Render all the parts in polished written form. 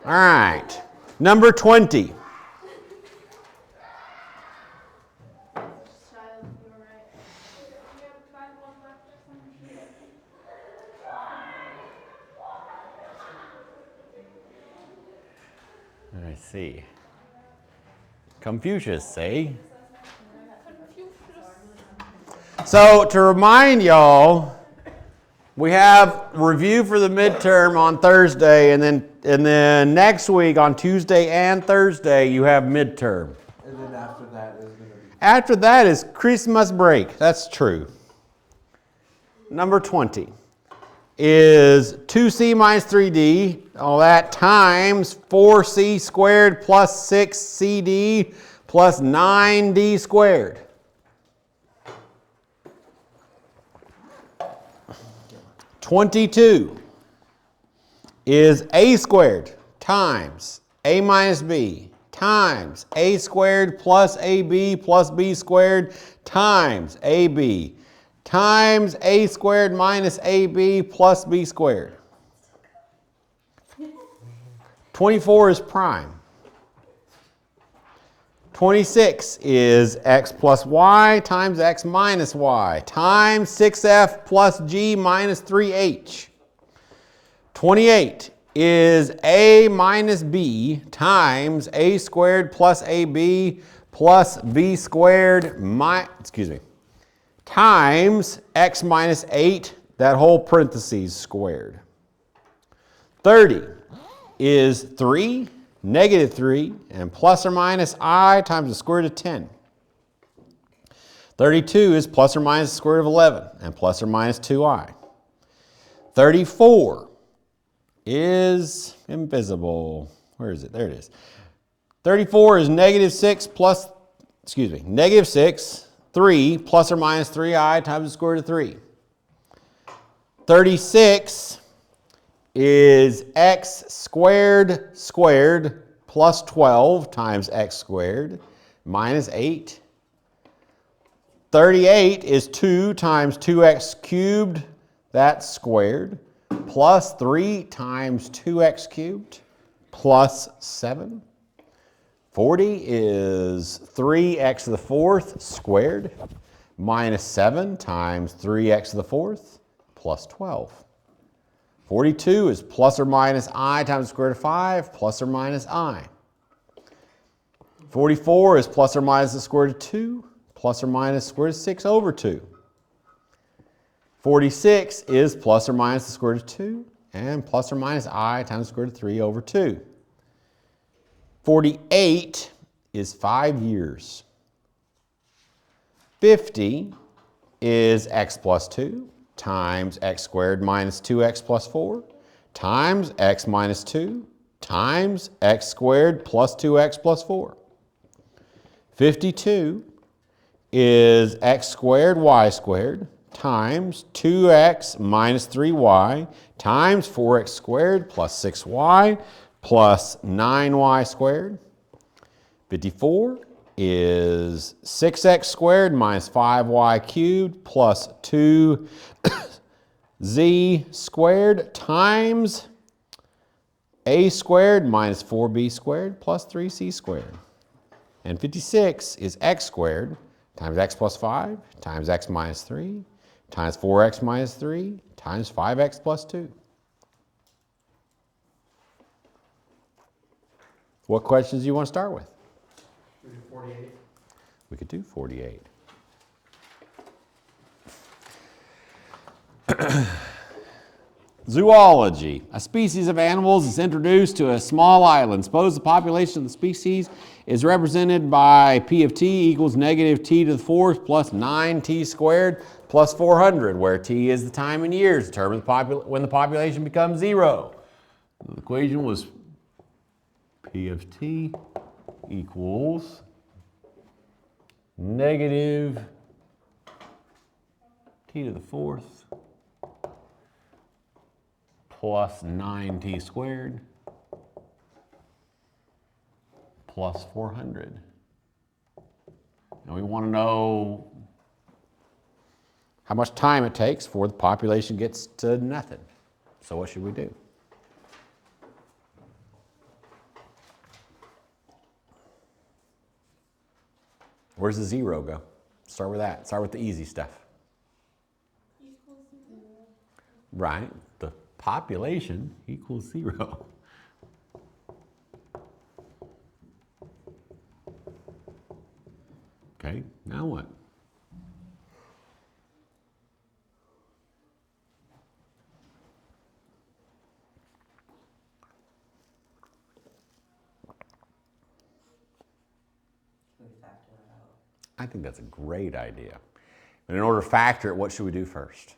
All right. Number 20. Let's see. Confucius, say. So to remind y'all, we have review for the midterm on Thursday, and then next week on Tuesday and Thursday you have midterm. And then after that is going to be. After that is Christmas break. That's true. Number 20 is 2c minus 3d, all that, times 4c squared plus 6cd plus 9d squared. 22 is a squared times a minus b times a squared plus ab plus b squared times ab times a squared minus ab plus b squared. 24 is prime. 26 is x plus y times x minus y times 6f plus g minus 3h. 28 is a minus b times a squared plus ab plus b squared times x minus 8, that whole parentheses squared. 30 is 3, negative 3, and plus or minus I times the square root of 10. 32 is plus or minus the square root of 11, and plus or minus 2i. 34 is invisible. Where is it? There it is. 34 is negative 6 plus, negative 6, 3 plus or minus 3i times the square root of 3. 36 is x squared plus 12 times x squared minus 8. 38 is 2 times 2x cubed, that's squared, plus 3 times 2x cubed plus 7. 40 is 3x to the fourth squared minus 7 times 3x to the fourth plus 12. 42 is plus or minus I times the square root of 5 plus or minus I. 44 is plus or minus the square root of 2 plus or minus the square root of 6 over 2. 46 is plus or minus the square root of 2 and plus or minus I times the square root of 3 over 2. 48 is 5 years. 50 is x plus 2 times x squared minus 2x plus 4 times x minus 2 times x squared plus 2x plus 4. 52 is x squared y squared times 2x minus 3y times 4x squared plus 6y plus 9y squared. 54 is 6x squared minus 5y cubed plus 2z squared times a squared minus 4b squared plus 3c squared. And 56 is x squared times x plus 5 times x minus 3 times 4x minus 3 times 5x plus 2. What questions do you want to start with? We do 48. We could do 48. Zoology. A species of animals is introduced to a small island. Suppose the population of the species is represented by P of t equals negative t to the fourth plus 9t squared plus 400, where t is the time in years. Determine when the population becomes 0. The equation was P of t equals negative t to the fourth plus 9t squared plus 400. And we want to know how much time it takes before the population gets to nothing. So what should we do? Where's the 0 go? Start with that. Start with the easy stuff. Right. The population equals 0. Okay, now what? I think that's a great idea. But in order to factor it, what should we do first?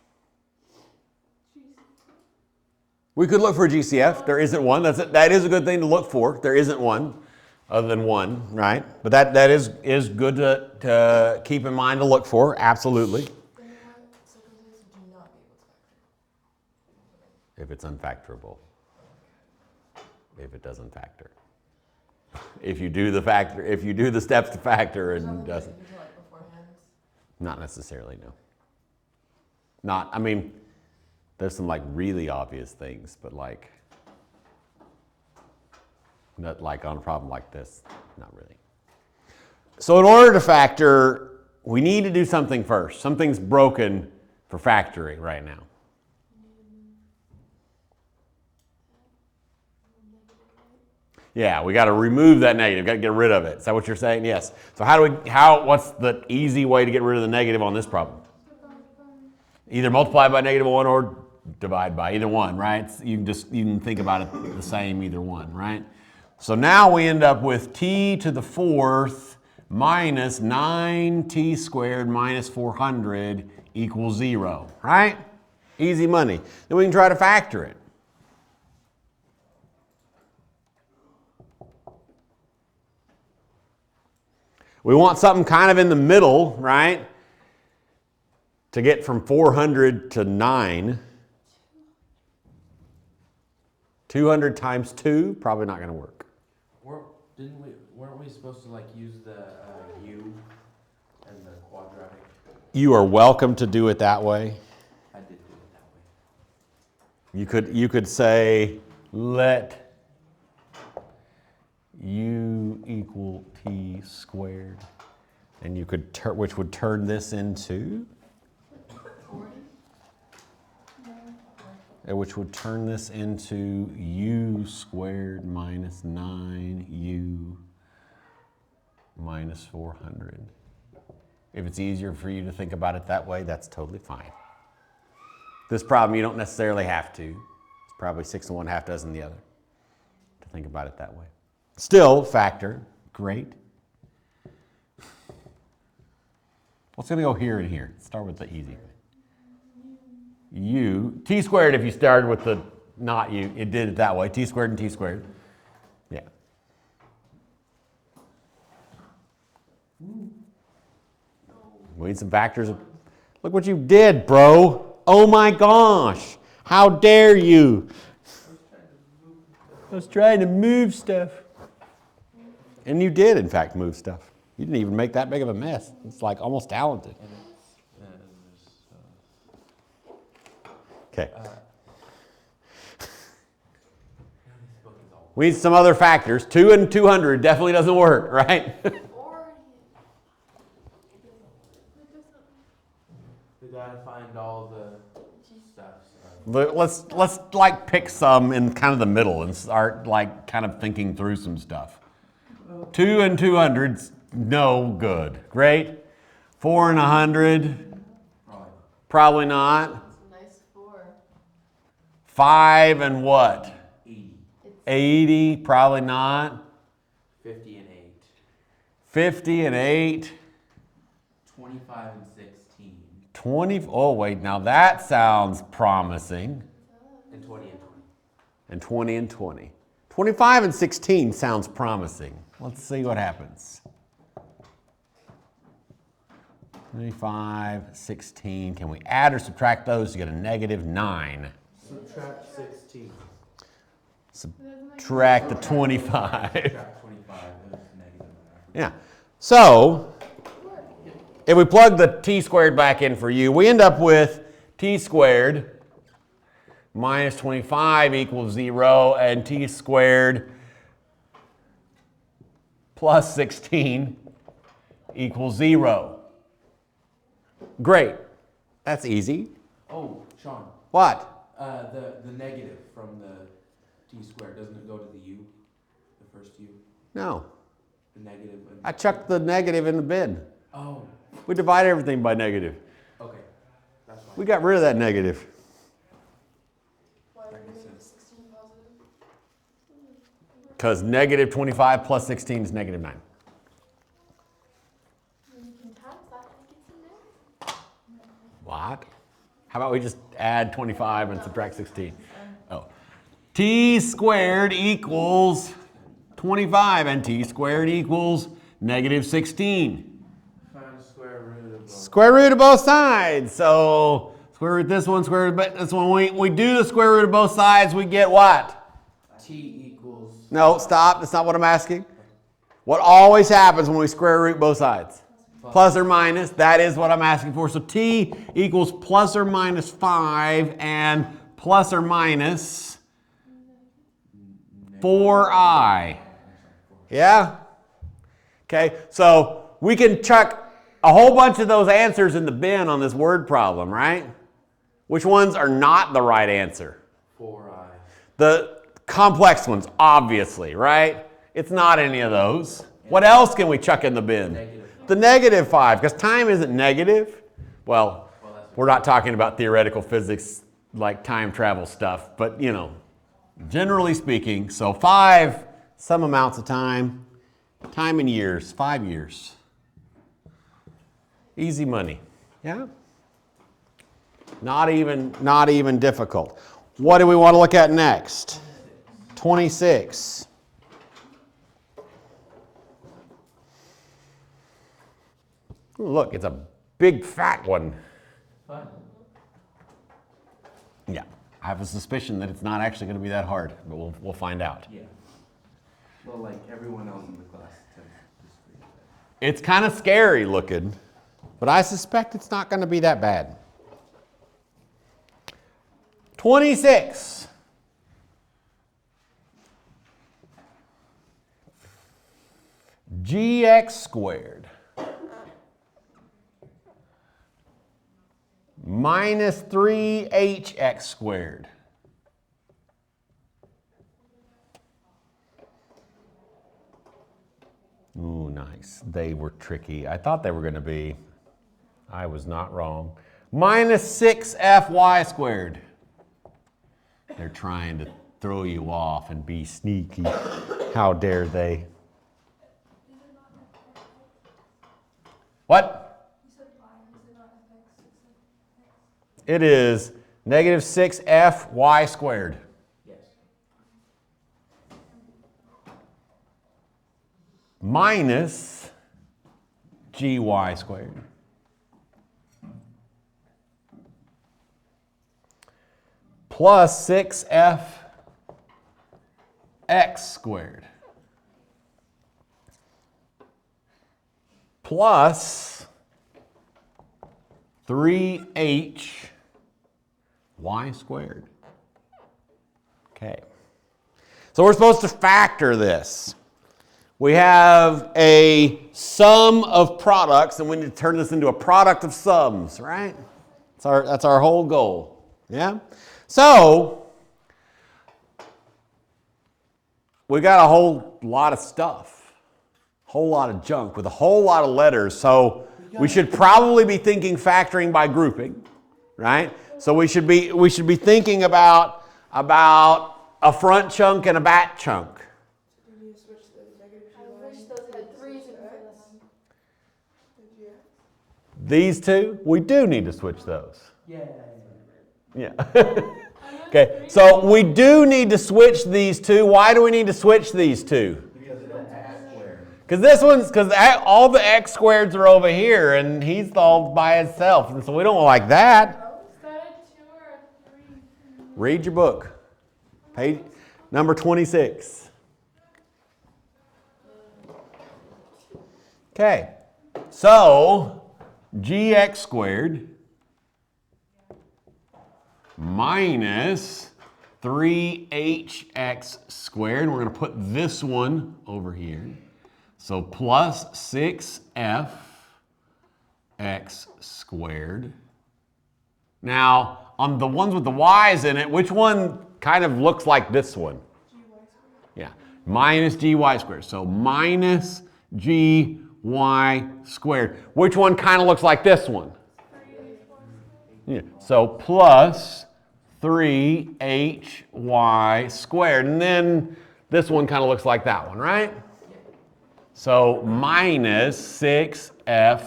We could look for a GCF. There isn't one. That is a good thing to look for. There isn't one other than 1, right? But that is good to keep in mind to look for, absolutely. If it's unfactorable. If it doesn't factor. If you do the steps to factor and doesn't. Not necessarily, no. I mean, there's some like really obvious things, but like, not like on a problem like this, not really. So in order to factor, we need to do something first. Something's broken for factoring right now. Yeah, we got to remove that negative. Got to get rid of it. Is that what you're saying? Yes. So what's the easy way to get rid of the negative on this problem? Either multiply by -1 or divide by either one, right? You can think about it the same, either one, right? So now we end up with t to the 4th minus 9t squared minus 400 equals 0, right? Easy money. Then we can try to factor it. We want something kind of in the middle, right? To get from 400 to 9. 200 times 2, probably not going to work. Weren't we supposed to like use the u and the quadratic? You are welcome to do it that way. I did do it that way. You could say let u equal t squared, and you could which would turn this into, which would turn this into u squared minus 9u minus 400. If it's easier for you to think about it that way, that's totally fine. This problem, you don't necessarily have to. It's probably 6 1/2 dozen the other to think about it that way. Still, factor, great. What's going to go here and here? Start with the easy way. U, t squared if you started with the not u, it did it that way, t squared and t squared. Yeah. We need some factors. Look what you did, bro. Oh my gosh. How dare you? I was trying to move stuff. And you did, in fact, move stuff. You didn't even make that big of a mess. It's like almost talented. Okay. We need some other factors. 2 and 200 definitely doesn't work, right? We gotta find all the stuff. Let's like pick some in kind of the middle and start like kind of thinking through some stuff. 2 and 200's no good. Great. 4 and 100. Probably not. 5 and what? 80, probably not. 50 and 8. 50 and 8. 25 and 16. 20, oh wait, now that sounds promising. And 20 and 20. And 20 and 20. 25 and 16 sounds promising. Let's see what happens. 25, 16. Can we add or subtract those to get a -9? Subtract 16. Subtract the 25. Subtract 25 is negative. Yeah. So, if we plug the t squared back in for u, we end up with t squared minus 25 equals 0, and t squared plus 16 equals 0. Great. That's easy. Oh, Sean. What? The negative from the t squared, doesn't it go to the u? The first u? No. The negative. I chucked the negative in the bin. Oh. We divided everything by negative. Okay. That's fine. We got rid of that negative. Why are negative 16 positive? Because negative 25 plus 16 is negative 9. You can times that when it gets in there. What? How about we just add 25 and subtract 16? Oh. T squared equals 25 and t squared equals negative 16. Find the square root of both. Square root of both sides. So square root this one, square root this one. When we do the square root of both sides, we get what? T equals. No, stop. That's not what I'm asking. What always happens when we square root both sides? Plus or minus. That is what I'm asking for. So t equals plus or minus 5 and plus or minus 4i. Yeah? Okay, so we can chuck a whole bunch of those answers in the bin on this word problem, right? Which ones are not the right answer? 4i. The complex ones, obviously, right? It's not any of those. What else can we chuck in the bin? Negative. The negative 5, because time isn't negative. Well, we're not talking about theoretical physics like time travel stuff, but you know, generally speaking, so 5, some amounts of time, time in years, 5 years. Easy money, yeah? Not even difficult. What do we want to look at next? 26. Ooh, look, it's a big fat one. Fun. Yeah, I have a suspicion that it's not actually going to be that hard, but we'll find out. Yeah. Well, like everyone else in the class tends to disagree with that. It's kind of scary looking, but I suspect it's not going to be that bad. 26. Gx squared minus 3hx squared. Ooh, nice. They were tricky. I thought they were going to be. I was not wrong. Minus 6fy squared. They're trying to throw you off and be sneaky. How dare they? What? It is negative 6fy squared. Yes. Minus gy squared. Plus 6fx squared. Plus 3hy squared. Okay. So we're supposed to factor this. We have a sum of products, and we need to turn this into a product of sums, right? That's our whole goal. Yeah? So, we got a whole lot of stuff, a whole lot of junk with a whole lot of letters. So, we should probably be thinking factoring by grouping, right? So we should be thinking about a front chunk and a back chunk. Do you switch the negative I wish those had threes in front of them. These two, we do need to switch those. Yeah. Yeah. Okay, so we do need to switch these two. Why do we need to switch these two? Because of the x squared. Because all the x squareds are over here, and he's all by himself, and so we don't like that. Is that a 2 or a 3? Read your book. Page number 26. Okay, so gx squared minus 3hx squared. We're going to put this one over here. So plus 6f x squared. Now, on the ones with the y's in it, which one kind of looks like this one? Yeah, minus gy squared. So minus gy squared. Which one kind of looks like this one? Yeah. So plus 3hy squared. And then this one kind of looks like that one, right? So minus 6fy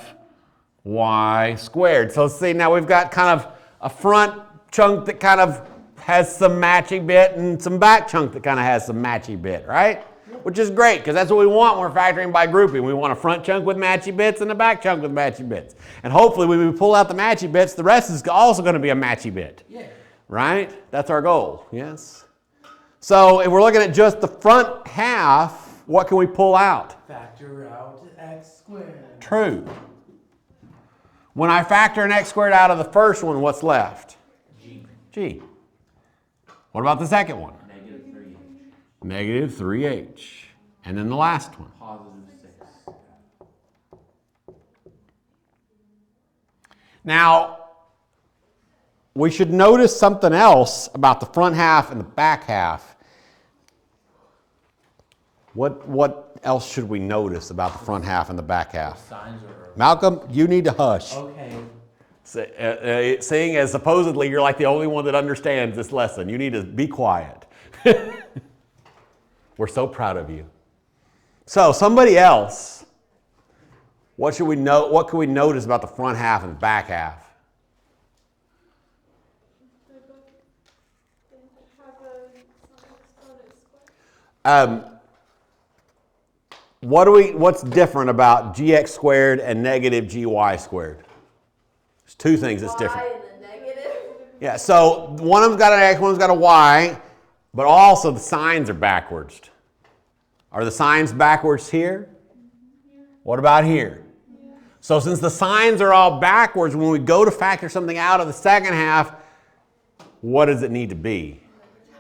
squared. So see, now we've got kind of a front chunk that kind of has some matchy bit and some back chunk that kind of has some matchy bit, right? Which is great, because that's what we want when we're factoring by grouping. We want a front chunk with matchy bits and a back chunk with matchy bits. And hopefully when we pull out the matchy bits, the rest is also going to be a matchy bit. Yeah. Right? That's our goal, yes? So if we're looking at just the front half, what can we pull out? Factor out x squared. True. When I factor an x squared out of the first one, what's left? G. G. What about the second one? Negative 3h. Negative 3h. And then the last one? Positive 6. Now, we should notice something else about the front half and the back half. What else should we notice about the front half and the back half? Signs are... Malcolm, you need to hush. Okay. Seeing as supposedly you're like the only one that understands this lesson, you need to be quiet. We're so proud of you. So somebody else, what can we notice about the front half and the back half? What's different about gx squared and negative gy squared? There's two things that's different. Y and the negative. Yeah, so one of them's got an x, one of them's got a y, but also the signs are backwards. Are the signs backwards here? What about here? So since the signs are all backwards, when we go to factor something out of the second half, what does it need to be?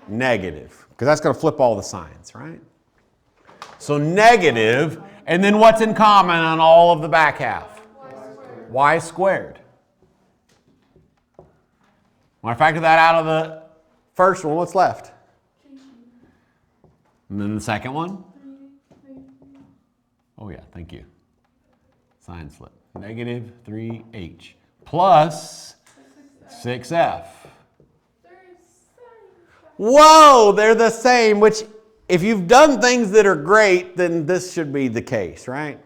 Negative, because that's going to flip all the signs, right? So negative, and then what's in common on all of the back half? Y squared. When I factor that out of the first one, what's left? And then the second one? Oh yeah, thank you. Sign slip. Negative 3h plus 6f. Whoa, they're the same, which if you've done things that are great, then this should be the case, right?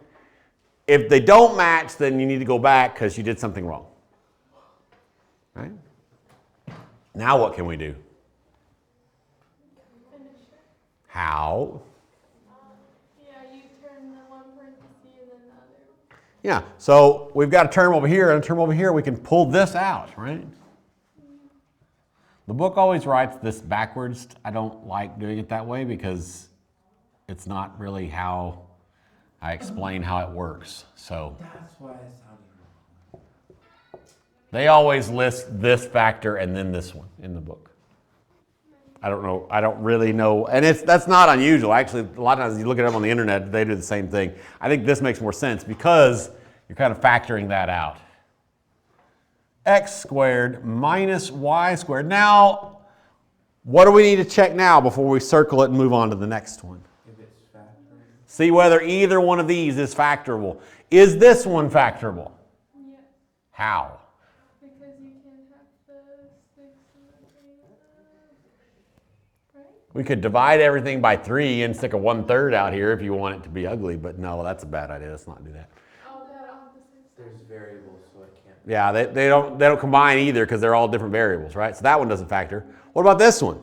If they don't match, then you need to go back because you did something wrong. Right? Now what can we do? How? Yeah, you turn the one parenthesis and then the other. Yeah, so we've got a term over here and a term over here. We can pull this out, right? The book always writes this backwards. I don't like doing it that way because it's not really how I explain how it works. So That's why it sounded wrong. they always list this factor and then this one in the book. I don't know. I don't really know. And that's not unusual. Actually, a lot of times you look it up on the internet, they do the same thing. I think this makes more sense because you're kind of factoring that out. X squared minus y squared. Now, what do we need to check now before we circle it and move on to the next one? If it's factoring. See whether either one of these is factorable. Is this one factorable? Yeah, How? because you can't have the 6 and the 3, right? We could divide everything by 3 and stick a 1/3 out here if you want it to be ugly, but no, that's a bad idea. Let's not do that. Oh, they're on the same side. There's variables, so it can't. Yeah, they don't combine either because they're all different variables, right? So that one doesn't factor. What about this one?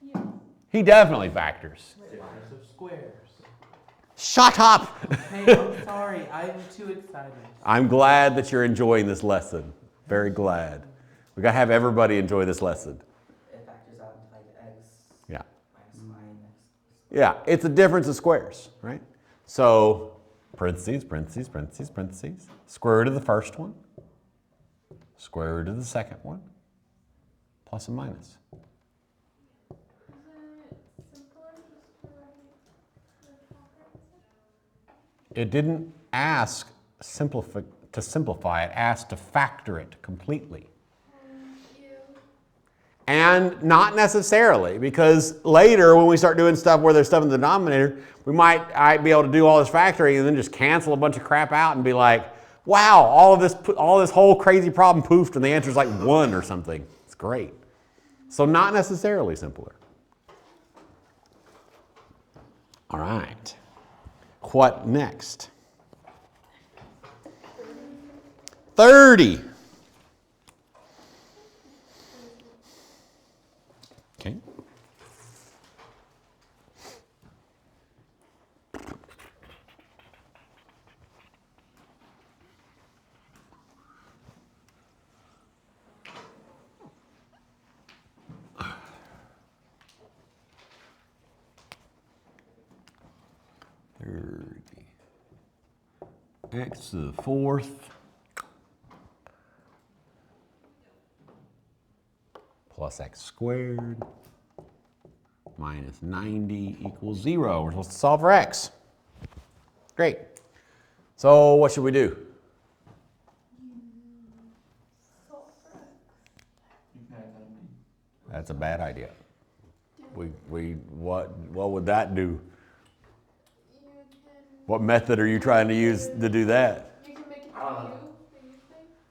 Yeah. He definitely factors. Difference of squares. Shut up! Hey, I'm sorry. I'm too excited. I'm glad that you're enjoying this lesson. Very glad. We got to have everybody enjoy this lesson. It factors out like x Yeah. minus. Yeah, it's a difference of squares, right? So parentheses, parentheses, parentheses, parentheses. Square root of the first one. Square root of the second one. Plus and minus. Isn't it simpler just to write the It didn't ask to simplify, it asked to factor it completely. And not necessarily, because later when we start doing stuff where there's stuff in the denominator, we might be able to do all this factoring and then just cancel a bunch of crap out and be like, wow, all this whole crazy problem poofed and the answer is like 1 or something. It's great. So not necessarily simpler. All right. What next? 30. Okay. X to the 4th plus x squared minus 90 equals 0. We're supposed to solve for x. Great. So what should we do? That's a bad idea. What would that do? What method are you trying to use to do that? You can make it the U thing,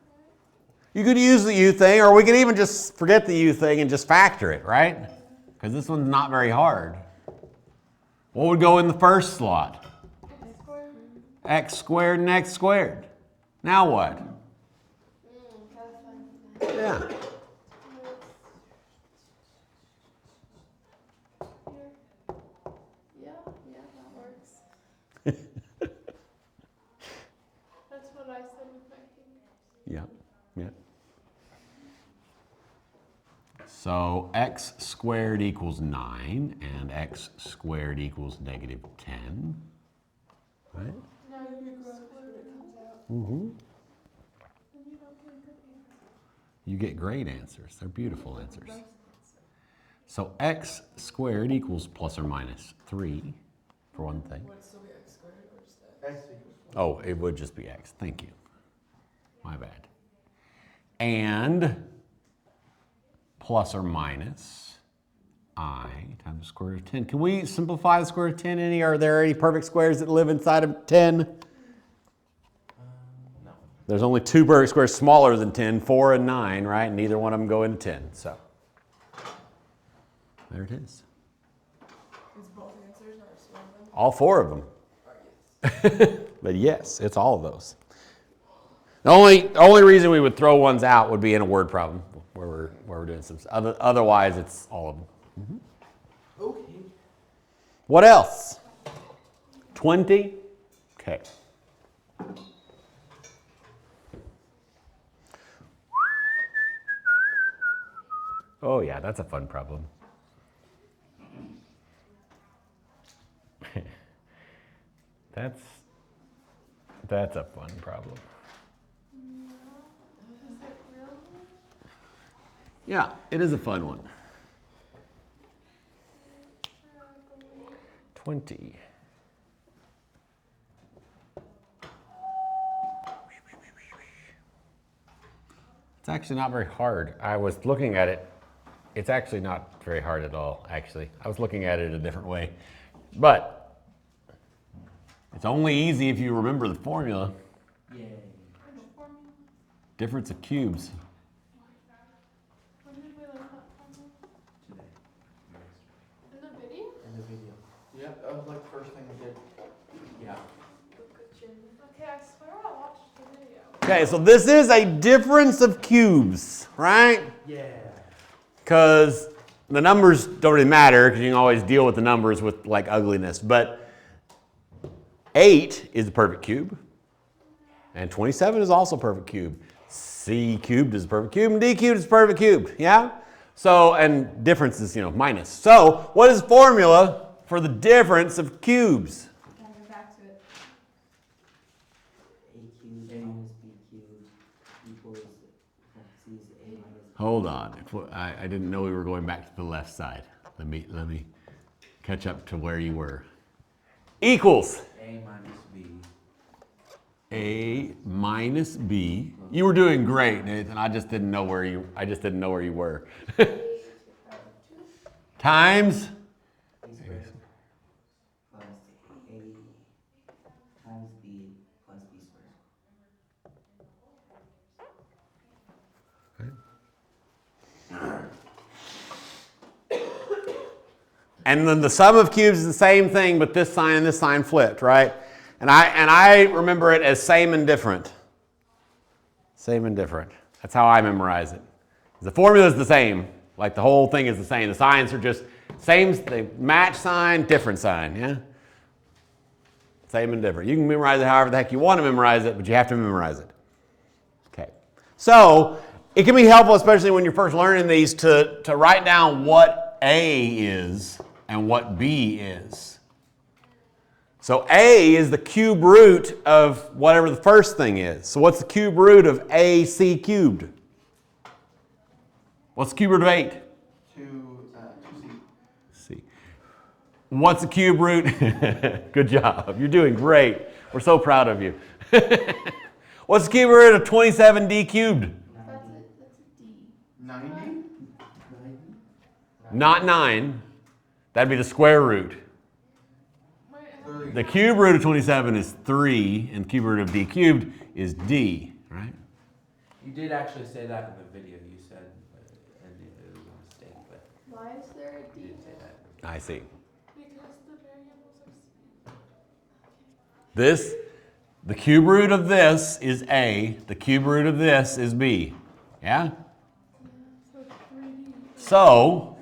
right? You could use the U thing, or we could even just forget the U thing and just factor it, right? Because this one's not very hard. What would go in the first slot? X squared. X squared and x squared. Now what? Yeah. Yeah, that works. That's what I said with my fingers. Yeah, yeah. So x squared equals 9 and x squared equals negative 10. Right? Now you square it comes out. Mm-hmm. And you don't get good answers. You get great answers. They're beautiful answers. So x squared equals plus or minus 3 for one thing. Would it still be x squared or just x? Oh, it would just be x. Thank you. My bad. And plus or minus I times the square root of 10. Can we simplify the square root of 10 any? Are there any perfect squares that live inside of 10? No. There's only 2 perfect squares smaller than 10, 4 and 9, right? And neither one of them go into 10. So there it is. Is both answers or just one of them? All 4 of them. Or yes. But yes, it's all of those. The only reason we would throw ones out would be in a word problem where we're doing some. Otherwise, it's all of them. Mm-hmm. Okay. What else? 20. Okay. Oh yeah, that's a fun problem. That's a fun problem. Is it real? Yeah, it is a fun one. 20. It's actually not very hard. I was looking at it. It's actually not very hard at all, actually. I was looking at it a different way. But it's only easy if you remember the formula. Yay. Difference of cubes. When did we learn that formula? Today. In the video? In the video. Yeah, that was like the first thing we did. Yeah. Okay, I swear I watched the video. Okay, so this is a difference of cubes, right? Yeah. Because the numbers don't really matter because you can always deal with the numbers with like ugliness. But 8 is a perfect cube. And 27 is also a perfect cube. C cubed is a perfect cube and D cubed is a perfect cube. Yeah? So, and difference is, minus. So, what is the formula for the difference of cubes? Gotta go back to it. A cubed minus B cubed equals parentheses A minus B. Hold on. I didn't know we were going back to the left side. Let me catch up to where you were. Equals. A minus B. A minus B. You were doing great, Nathan. I just didn't know where you were. Times A squared plus A times B plus B squared. and then the sum of cubes is the same thing, but this sign and this sign flipped, right? And I remember it as same and different. Same and different. That's how I memorize it. The formula is the same. Like the whole thing is the same. The signs are just same, they match sign, different sign, yeah? Same and different. You can memorize it however the heck you want to memorize it, but you have to memorize it. Okay. So it can be helpful, especially when you're first learning these, to write down what A is and what B is. So A is the cube root of whatever the first thing is. So what's the cube root of AC cubed? What's the cube root of 8? 2C. C. What's the cube root? Good job. You're doing great. We're so proud of you. What's the cube root of 27D cubed? That's a D. 90? Not 9. That'd be the square root. Wait, The cube root of 27 is 3, and the cube root of D cubed is D, right? You did actually say that in the video. You said, and it was a mistake, but why is there a you D? did say that. I see. Because the variables are This, the cube root of this is A, the cube root of this is B. Yeah? so 3D. So,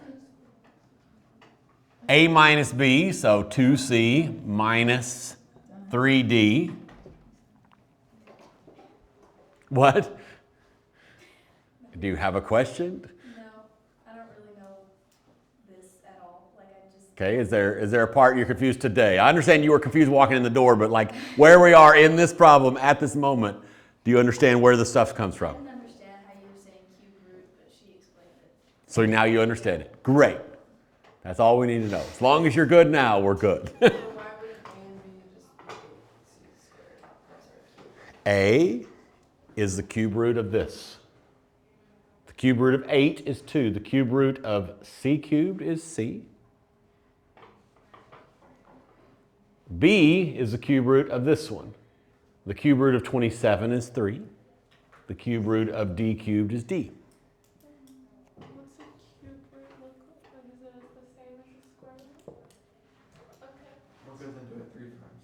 A minus B, so 2C minus 3D. What? Do you have a question? No, I don't really know this at all. Like I just. Okay, is there a part you're confused today? I understand you were confused walking in the door, but like where we are in this problem at this moment, do you understand where the stuff comes I from? didn't understand how you were saying cube root, but she explained it. So now you understand it. Great. That's all we need to know. As long as you're good now, we're good. So why would A and B just be C squared? A is the cube root of this. The cube root of 8 is 2. The cube root of C cubed is C. B is the cube root of this one. The cube root of 27 is 3. The cube root of D cubed is D. What's the cube root look like? Is it the same as the square root? Okay. We're going to do it 3 times.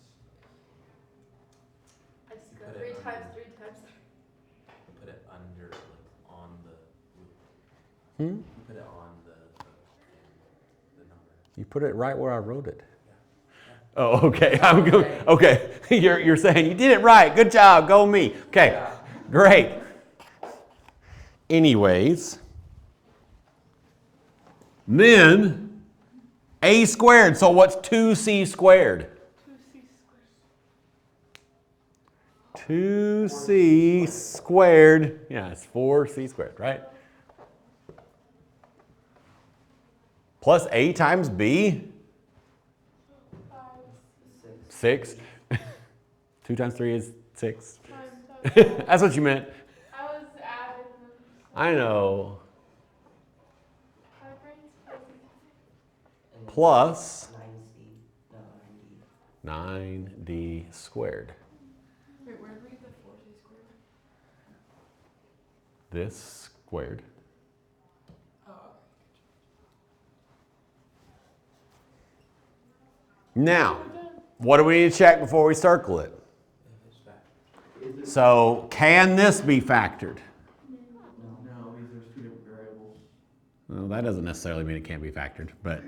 I just You go put it 3 under. times 3 times 3. Put it under, like, on the root. Hmm? You put it on the number. You put it right where I wrote it. Yeah. Oh, okay. I'm good. Okay. You're saying you did it right. Good job. Go me. Okay. Yeah. Great. Anyways, then A squared. So what's 2C squared? 2C squared. Yeah, it's 4C squared, right? Plus A times B. 6. 2 times 3 is 6. That's what you meant. I was adding them. I know. My brain's fuzzy. And then Plus 9C, no, 9D. 9D squared. Wait, where did we get the 4C squared? This squared. Oh, Now, what do we need to check before we circle it? If it's back. So, can this be factored? No, because there's 2 different variables. Well, that doesn't necessarily mean it can't be factored, but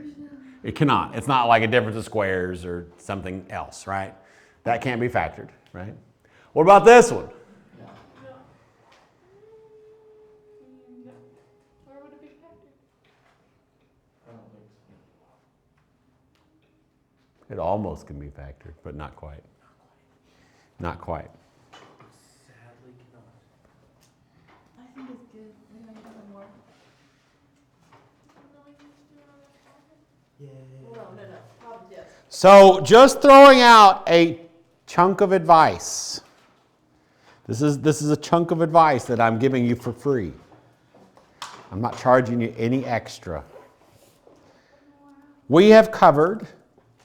it cannot. It's not like a difference of squares or something else, right? That can't be factored, right? What about this one? Yeah. No. No. Where would it be factored? I don't think so. It almost can be factored, but not quite. Not quite. Sadly cannot. I think it's good. Maybe I can have more. No, we can just do it on the tablet. Yay. Well, no. Probably yes. So, just throwing out a chunk of advice. This is a chunk of advice that I'm giving you for free. I'm not charging you any extra. We have covered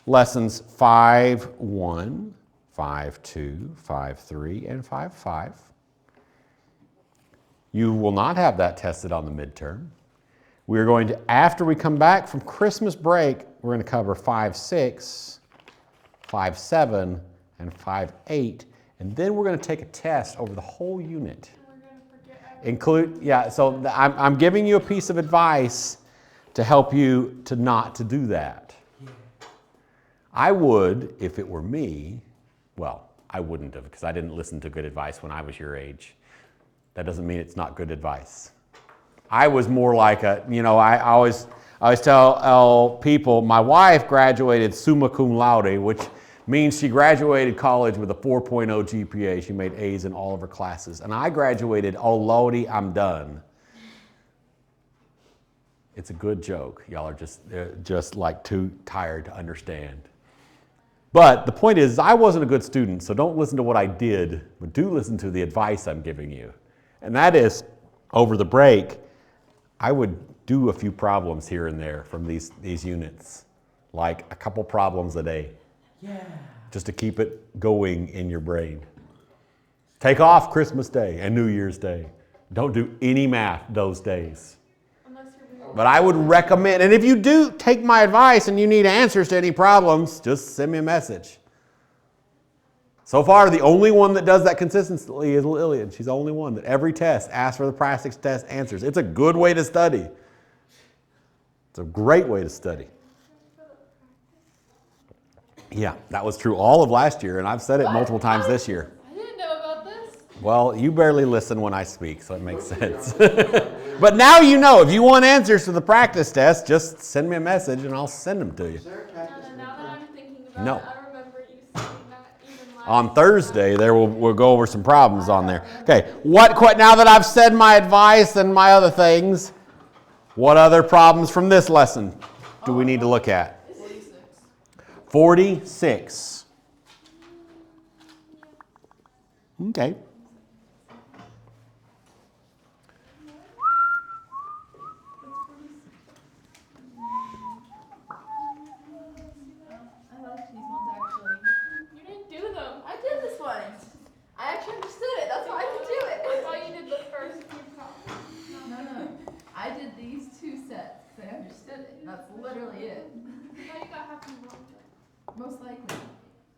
lessons 5.1, 5.2, 5.3, and 5.5. You will not have that tested on the midterm. We are going to, after we come back from Christmas break, we're going to cover 5.6, 5.7, and 5.8. And then we're going to take a test over the whole unit. We're going to forget So I'm giving you a piece of advice to help you to not to do that. I would, if it were me, well, I wouldn't have, because I didn't listen to good advice when I was your age. That doesn't mean it's not good advice. I was more like I always tell people, my wife graduated summa cum laude, which means she graduated college with a 4.0 GPA. She made A's in all of her classes. And I graduated, oh lordy, I'm done. It's a good joke. Y'all are just like too tired to understand. But the point is, I wasn't a good student, so don't listen to what I did, but do listen to the advice I'm giving you. And that is, over the break, I would do a few problems here and there from these units, like a couple problems a day. Yeah. Just to keep it going in your brain. Take off Christmas Day and New Year's Day. Don't do any math those days. unless you're really But I would recommend, and if you do take my advice and you need answers to any problems, just send me a message. So far, the only one that does that consistently is Lillian. She's the only one that every test asks for the practice test answers. It's a good way to study. It's a great way to study. Yeah, that was true all of last year, and I've said it multiple times this year. I didn't know about this. Well, you barely listen when I speak, so it makes sense. But now you know, if you want answers to the practice test, just send me a message and I'll send them to you. Is there a practice Now that I'm thinking about No. it, I remember you saying that even last On Thursday, we'll go over some problems on there. Okay, now that I've said my advice and my other things, what other problems from this lesson do we need to look at? 46. Okay. I like these ones actually. You didn't do them. I did this one. I actually understood it. That's why I could do I it. thought you did the first two problems. No. I did these two sets because I understood it. That's literally it. Now you got half and one. Most likely.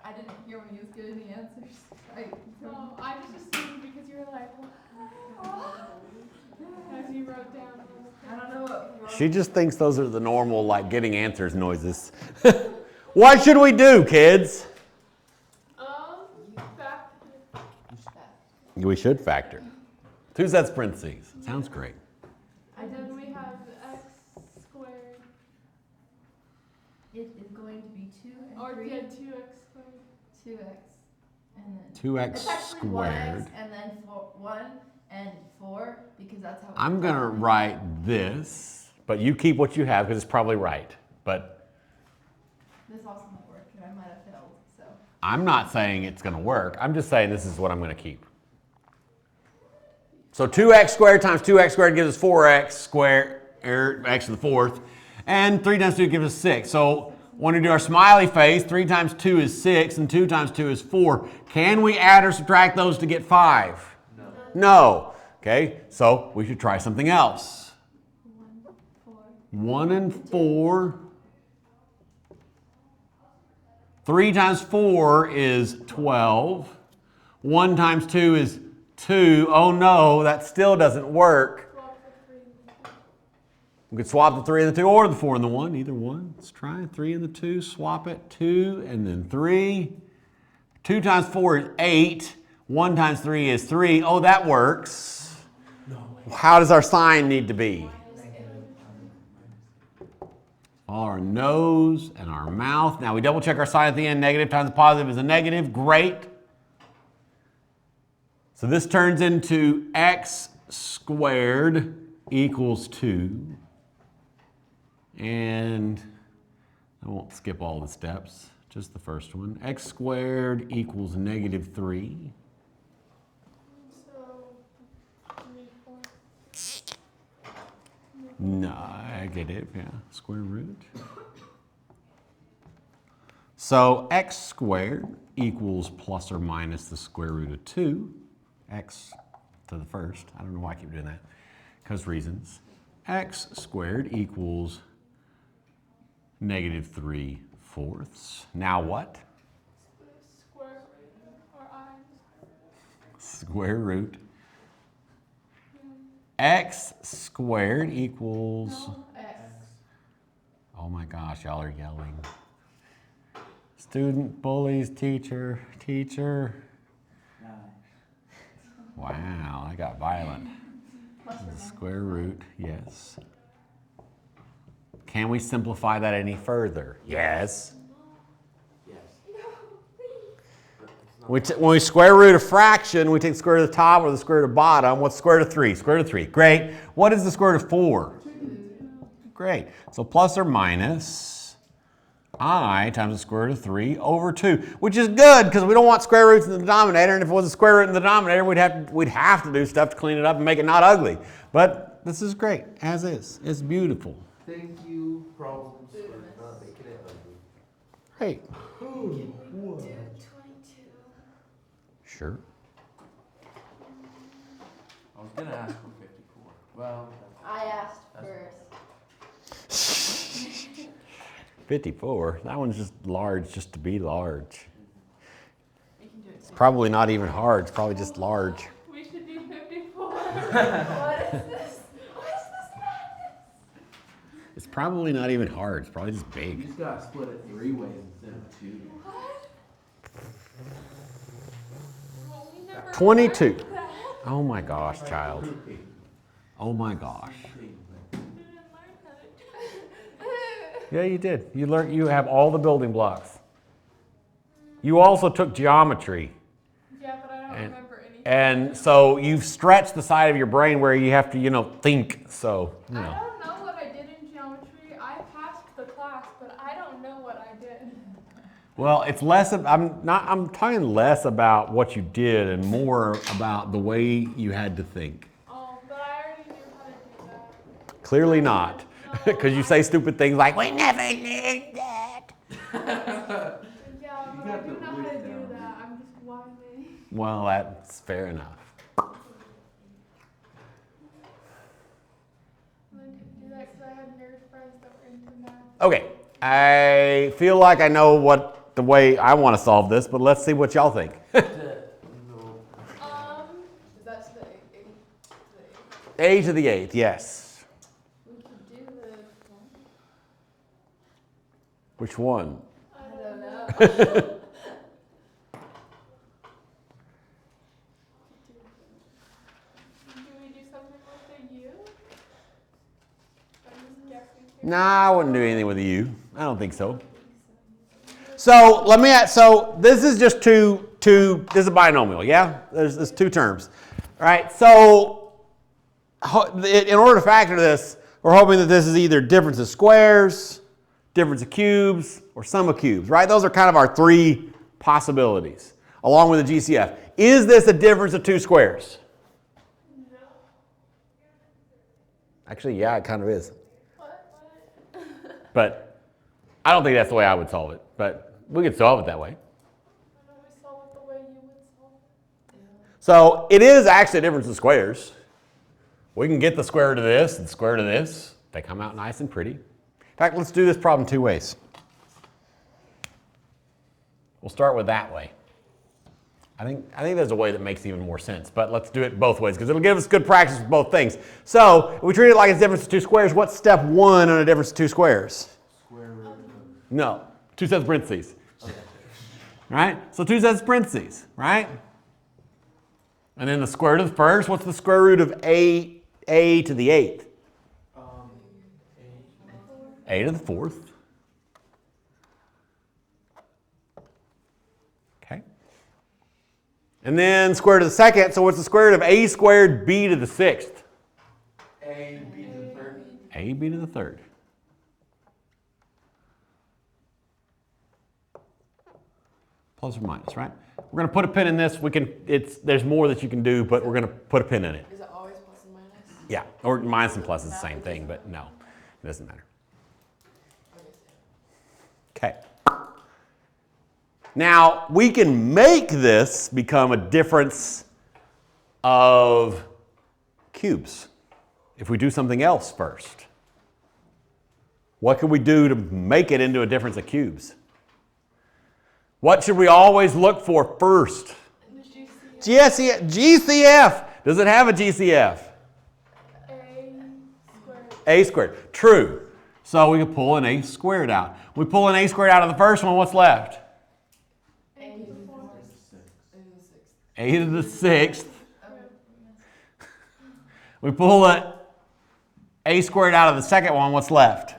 I didn't hear when he was giving the answers. No, I just assumed because you were like, as you wrote down. I don't know what he wrote. She just thinks those are the normal, like, getting answers noises. What should we do, kids? Back. We should factor. 2 sets of parentheses. Sounds great. And then we have x squared. It is going to be 2 and Or 3. yeah, 2x squared. 2x. And then 2x it's actually squared. 1x and then 1 and 4 because that's how I'm going to write this, but you keep what you have because it's probably right. But This also might work and I might have failed. So I'm not saying it's going to work. I'm just saying this is what I'm going to keep. So 2x squared times 2x squared gives us 4x squared, x to the 4th. And 3 times 2 gives us 6. So when we do our smiley face, 3 times 2 is 6 and 2 times 2 is 4. Can we add or subtract those to get 5? No. Okay, so we should try something else. 1 and 4. 3 times 4 is 12. 1 times 2 is 2. Oh no, that still doesn't work. We could swap the 3 and the 2 or the 4 and the 1, either one. Let's try it. 3 and the 2, swap it. 2 and then 3. 2 times 4 is 8. 1 times 3 is 3. Oh, that works. How does our sign need to be? Follow our nose and our mouth. Now we double check our sign at the end. Negative times positive is a negative. Great. So this turns into x squared equals 2. And I won't skip all the steps, just the first one. X squared equals negative 3. Negative, yeah, square root. So x squared equals plus or minus the square root of 2, x to the first. I don't know why I keep doing that, because reasons. X squared equals negative 3/4. Now what? Square root or I. Square root. X squared equals, No, X. oh my gosh, y'all are yelling. Student bullies teacher, teacher. Wow, that got violent. Plus or minus Square root, yes. Can we simplify that any further? Yes. Yes. When we square root a fraction, we take the square root of the top or the square root of the bottom. What's the square root of 3? Square root of 3. Great. What is the square root of 4? 2. Great. So plus or minus I times the square root of 3 over 2, which is good because we don't want square roots in the denominator, and if it was a square root in the denominator, we'd have to do stuff to clean it up and make it not ugly. But this is great, as is. It's beautiful. Thank you, problems for Goodness. not making it ugly. Great. Do 22. Sure. I was gonna ask for 54. Well, I asked first. 54. That one's just large just to be large. You can do it. It's probably not even hard. It's probably just large. We should do 54. What is this? What is this madness? It's probably not even hard. It's probably just You big. just gotta split it 3 ways instead of 2. What? Well, we never 22. learned that. Oh my gosh, child. Oh my gosh. We didn't learn how to do it. Yeah, you did. You learned. You have all the building blocks. You also took geometry. Yeah, but I don't And- remember anything. And so you've stretched the side of your brain where you have to, think. So, I don't know what I did in geometry. I passed the class, but I don't know what I did. Well, it's less. I'm talking less about what you did and more about the way you had to think. Oh, but I already knew how to do that. Clearly not, because you say stupid things like "We never learned that." Yeah, but I got do the know how to wit do down. that. I'm just whining. Well, that's fair enough. I didn't do that because I had nerd friends that were into math. Okay, I feel like I know what the way I want to solve this, but let's see what y'all think. no. Is that to the 8? A to the 8th, yes. We could do the one. Which one? I don't know. Do we do something with the U? I'm just guessing here. Nah, I wouldn't do anything with a U. I don't think so. So let me add, so this is just this is a binomial, yeah? There's 2 terms. All right, so in order to factor this, we're hoping that this is either difference of squares, difference of cubes, or sum of cubes, right? Those are kind of our 3 possibilities, along with the GCF. Is this a difference of 2 squares? No. Actually, yeah, it kind of is. What? But I don't think that's the way I would solve it, but we could solve it that way. Why don't we solve it the way you would solve it? So it is actually a difference of squares. We can get the square root of this and the square root of this. They come out nice and pretty. In fact, let's do this problem 2 ways. We'll start with that way. I think there's a way that makes even more sense, but let's do it both ways because it'll give us good practice with both things. So if we treat it like it's a difference of 2 squares, what's step 1 on a difference of 2 squares? Square root of. No, 2 sets of parentheses. Right? So 2 sets of parentheses, right? And then the square root of the first, what's the square root of a to the 8th? A to the 4th. Okay. And then square root of the second, so what's the square root of a squared b to the 6th? A, B to the 3rd. A b to the 3rd. Plus or minus, right? We're going to put a pin in this. There's more that you can do, but we're going to put a pin in it. Is it always plus and minus? Yeah, or minus and plus is the same thing, but no, it doesn't matter. Okay. Now, we can make this become a difference of cubes if we do something else first. What can we do to make it into a difference of cubes? What should we always look for first? GCF. Does it have a GCF? A squared. A squared. True. So we can pull an A squared out. We pull an A squared out of the first one, what's left? A to the fourth. A to the sixth. We pull an A squared out of the second one, what's left?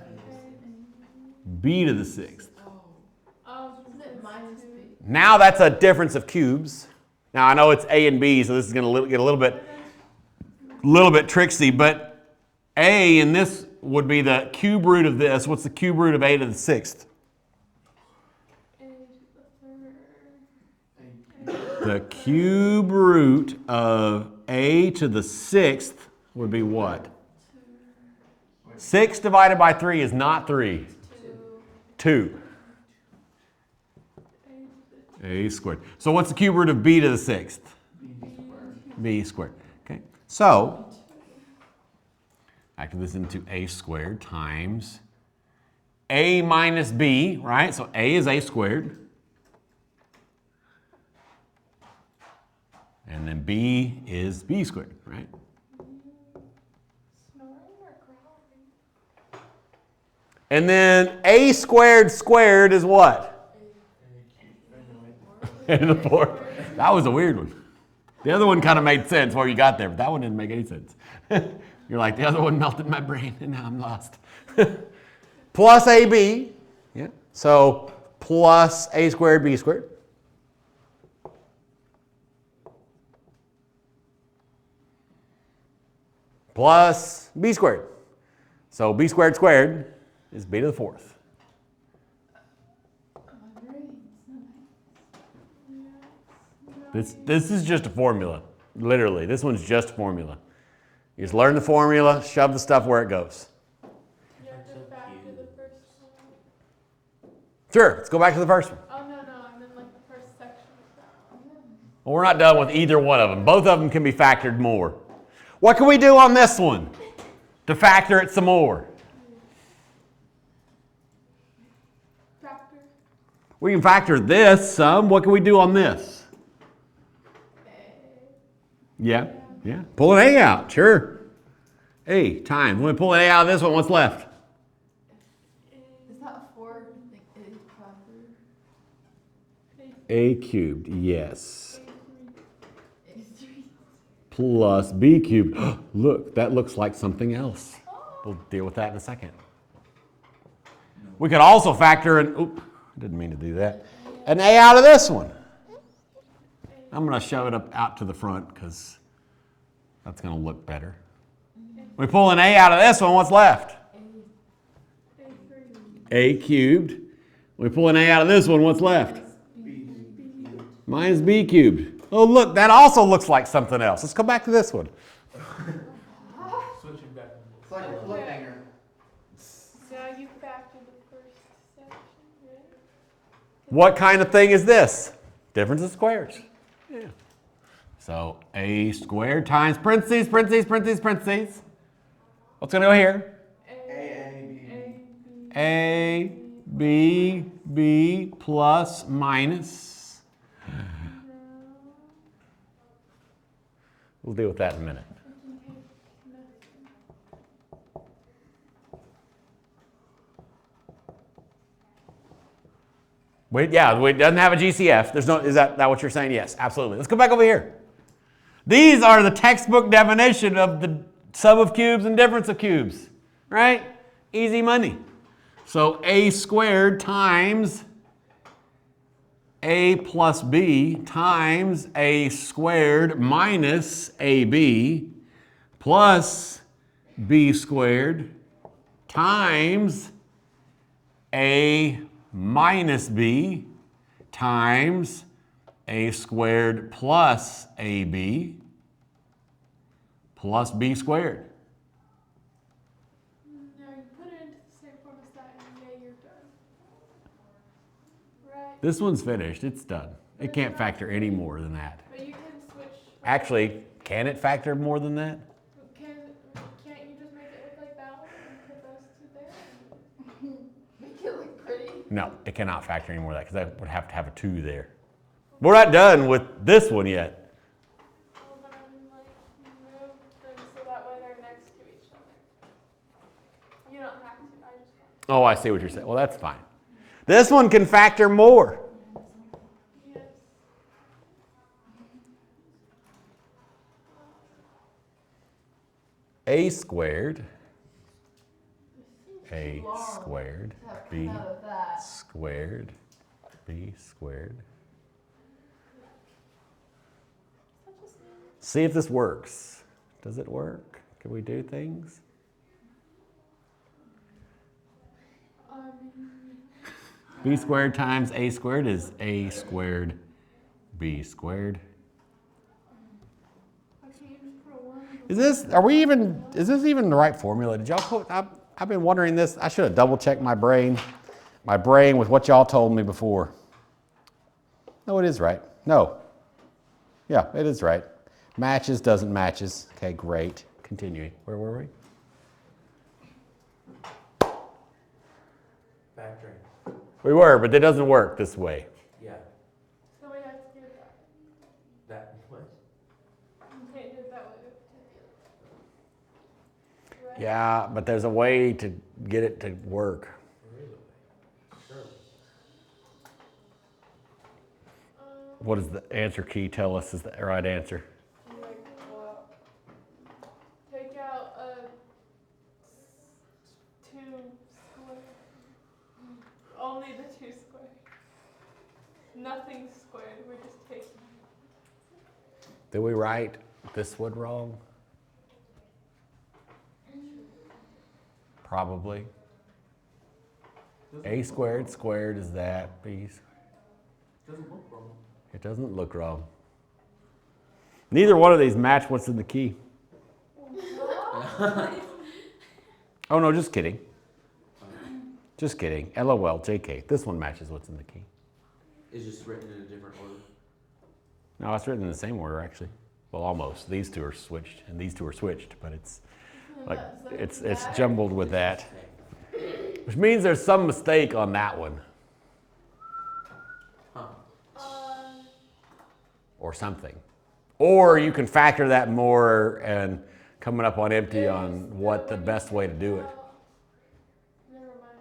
B to the sixth. Oh, Isn't it minus B? Now that's a difference of cubes. Now I know it's A and B, so this is going to get a little bit tricksy, but A in this would be the cube root of this. What's the cube root of A to the sixth? A to the third. The cube root of A to the sixth would be what? 6 divided by 3 is not 3. 2. A squared. So what's the cube root of B to the sixth? B squared. Okay. So, factor this into A squared times A minus B, right? So A is A squared. And then B is B squared, right? Snoring or growling? And then A squared squared is what? A to the fourth. That was a weird one. The other one kind of made sense where you got there, but that one didn't make any sense. You're like, the other one melted my brain, and now I'm lost. Plus AB. Yeah. So plus A squared, B squared. Plus B squared. So B squared squared is B to the fourth. This is just a formula. Literally, this one's just a formula. You just learn the formula, shove the stuff where it goes. You have to factor the first one. Sure, let's go back to the first one. Oh, no, I meant like the first section of that one. Well, we're not done with either one of them. Both of them can be factored more. What can we do on this one to factor it some more? Factor. We can factor this some. What can we do on this? Yeah. Pull an A out, sure. A times. When we pull an A out of this one, what's left? Is that a 4? Like A cubed, yes. A3. Plus B cubed. Look, that looks like something else. We'll deal with that in a second. We could also factor in, I didn't mean to do that, an A out of this one. I'm going to shove it up out to the front because that's going to look better. We pull an A out of this one, what's left? A cubed. We pull an A out of this one, what's left? Minus B cubed. Oh, look, that also looks like something else. Let's go back to this one. Switching back. It's like a cliffhanger. Now you factor the first section, right? What kind of thing is this? Difference of squares. Yeah. So A squared times parentheses. What's going to go here? A, B plus minus. We'll deal with that in a minute. Wait, yeah, it doesn't have a GCF. There's no. Is that what you're saying? Yes, absolutely. Let's go back over here. These are the textbook definition of the sum of cubes and difference of cubes, right? Easy money. So A squared times A plus B times A squared minus AB plus B squared times A minus B times A squared plus AB plus B squared. Right. This one's finished. It's done. It can't factor any more than that. But you can switch. Actually, can it factor more than that? Can't you just make it look like that one and put those two there? Make it look pretty. No, it cannot factor any more of that because I would have to have a 2 there. We're not done with this one yet. Oh, but I mean, like, move them so that way they're next to each other. You don't have to. I just want. Oh, I see what you're saying. Well, that's fine. This one can factor more. Yes. A squared, A Long squared, to have B come out of that. squared, B squared. Such a small. See if this works. Does it work? Can we do things? B squared times A squared is A squared, B squared. Why can't you just put a 1? Is this even the right formula? Did y'all put, I've been wondering this. I should have double checked my brain with what y'all told me before. No, it is right. No. Yeah, it is right. Matches doesn't matches. Okay, great. Continuing. Where were we? Factoring. We were, but it doesn't work this way. Yeah. So we have to do it that way. That what? You can't do it that way. Right? Yeah, but there's a way to get it to work. Really? Sure. What does the answer key tell us is the right answer? Like, well, take out a 2 square. Only the 2 square. Nothing squared. We're just taking. Did we write this one wrong? Probably. A squared squared is that. B squared. Doesn't look wrong. It doesn't look wrong. Neither one of these match what's in the key. Oh no, just kidding. Just kidding. LOL, JK. This one matches what's in the key. It's just written in a different order. No, it's written in the same order actually. Well, almost. These two are switched, and these two are switched, but it's like it's jumbled with that, which means there's some mistake on that one Huh. or something. Or you can factor that more and coming up on empty on what the best way to do it. Never mind.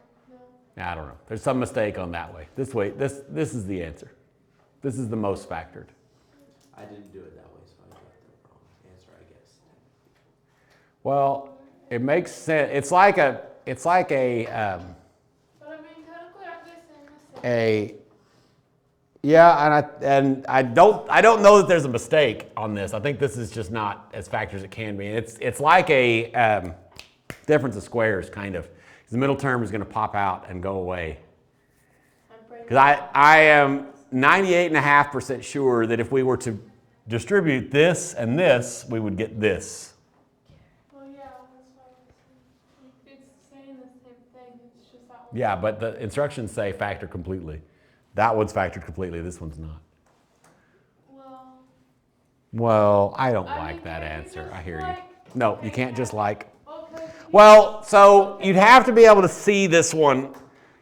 No. I don't know. There's some mistake on that way. This way, this is the answer. This is the most factored. I didn't do it that way, so I got the wrong answer, I guess. Well, it makes sense. It's like a But I mean, technically, aren't they saying the same? Yeah, and I don't know that there's a mistake on this. I think this is just not as factored as it can be. It's like a difference of squares, kind of. The middle term is going to pop out and go away. Because I am 98.5% sure that if we were to distribute this and this, we would get this. Well, yeah, that's what I was saying. It's saying the same thing. It's just that one. Yeah, but the instructions say factor completely. That one's factored completely. This one's not. Well, I don't I like mean, that can't you answer. just, I hear you. like, No, you take can't just out- like. Okay. Well, so you'd have to be able to see this one.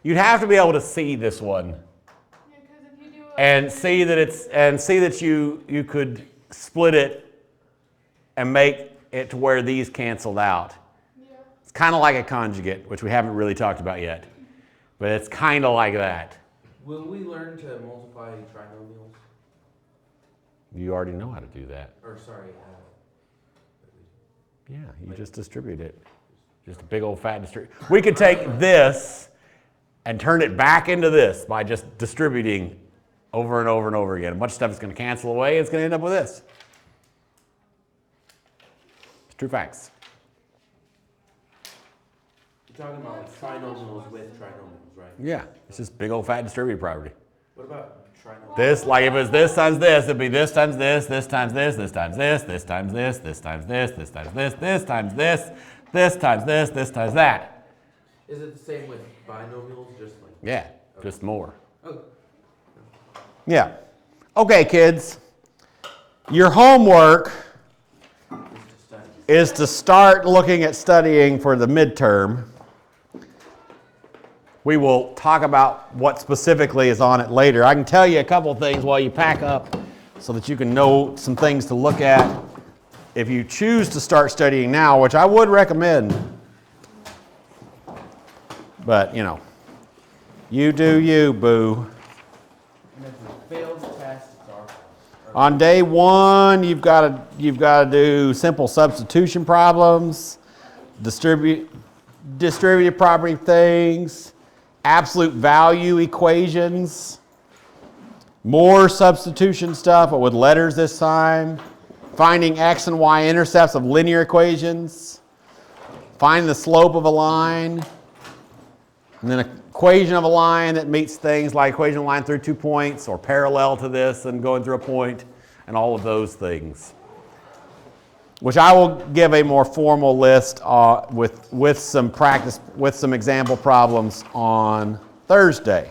You'd have to be able to see this one Yeah, 'cause if you do it. and see that you could split it and make it to where these canceled out. Yeah. It's kind of like a conjugate, which we haven't really talked about yet, but it's kind of like that. Will we learn to multiply trinomials? You already know how to do that. Or sorry, Yeah, you just distribute it. Just a big old fat distribute. We could take this and turn it back into this by just distributing over and over and over again. A bunch of stuff is going to cancel away. It's going to end up with this. It's true facts. you're talking about like trinomials with trinomials, right? Yeah, it's just big old fat distributed property. What about trinomials? This, like if it was this times this, it'd be this times this, this times this, this times this, this times this, this times this, this times this, this times this, this times this, this times that. Is it the same with binomials, just like? Yeah, just more. Oh, Yeah. Okay, kids. Your homework is to start looking at studying for the midterm. We will talk about what specifically is on it later. I can tell you a couple things while you pack up so that you can know some things to look at if you choose to start studying now, which I would recommend. But, you know, you do you, boo. And if we fail the test, it's our fault. On day one, you've got to do simple substitution problems, distributive property things, absolute value equations, more substitution stuff, but with letters this time, finding x and y intercepts of linear equations, find the slope of a line, and then an equation of a line that meets things like equation of a line through 2 points or parallel to this and going through a point, and all of those things. Which I will give a more formal list with some practice, with some example problems on Thursday.